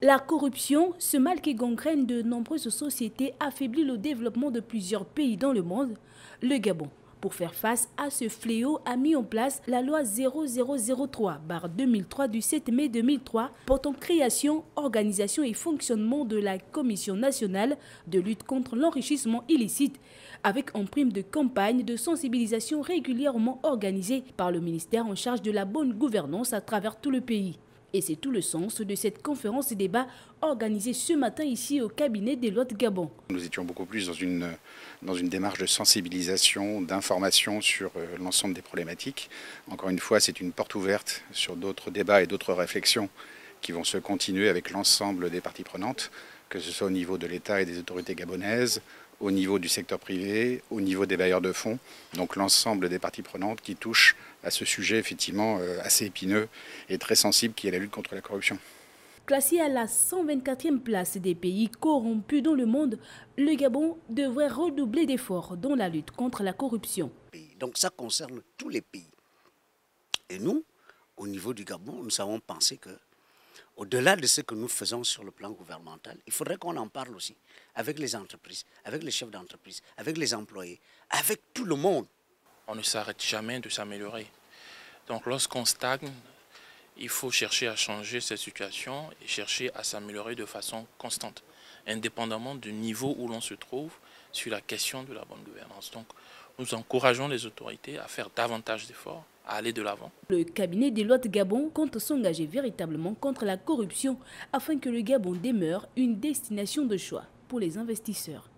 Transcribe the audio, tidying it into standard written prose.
La corruption, ce mal qui gangrène de nombreuses sociétés, affaiblit le développement de plusieurs pays dans le monde. Le Gabon, pour faire face à ce fléau, a mis en place la loi 0003/2003 du 7 mai 2003 portant création, organisation et fonctionnement de la Commission nationale de lutte contre l'enrichissement illicite, avec en prime de campagne de sensibilisation régulièrement organisée par le ministère en charge de la bonne gouvernance à travers tout le pays. Et c'est tout le sens de cette conférence et débat organisée ce matin ici au cabinet des lois de Gabon. Nous étions beaucoup plus dans une démarche de sensibilisation, d'information sur l'ensemble des problématiques. Encore une fois, c'est une porte ouverte sur d'autres débats et d'autres réflexions qui vont se continuer avec l'ensemble des parties prenantes, que ce soit au niveau de l'État et des autorités gabonaises, au niveau du secteur privé, au niveau des bailleurs de fonds, donc l'ensemble des parties prenantes qui touchent à ce sujet effectivement assez épineux et très sensible qui est la lutte contre la corruption. Classé à la 124e place des pays corrompus dans le monde, le Gabon devrait redoubler d'efforts dans la lutte contre la corruption. Donc ça concerne tous les pays. Et nous, au niveau du Gabon, nous avons pensé que au-delà de ce que nous faisons sur le plan gouvernemental, il faudrait qu'on en parle aussi avec les entreprises, avec les chefs d'entreprise, avec les employés, avec tout le monde. On ne s'arrête jamais de s'améliorer. Donc lorsqu'on stagne, il faut chercher à changer cette situation et chercher à s'améliorer de façon constante, indépendamment du niveau où l'on se trouve sur la question de la bonne gouvernance. Donc nous encourageons les autorités à faire davantage d'efforts, à aller de l'avant. Le cabinet des lois de Gabon compte s'engager véritablement contre la corruption afin que le Gabon demeure une destination de choix pour les investisseurs.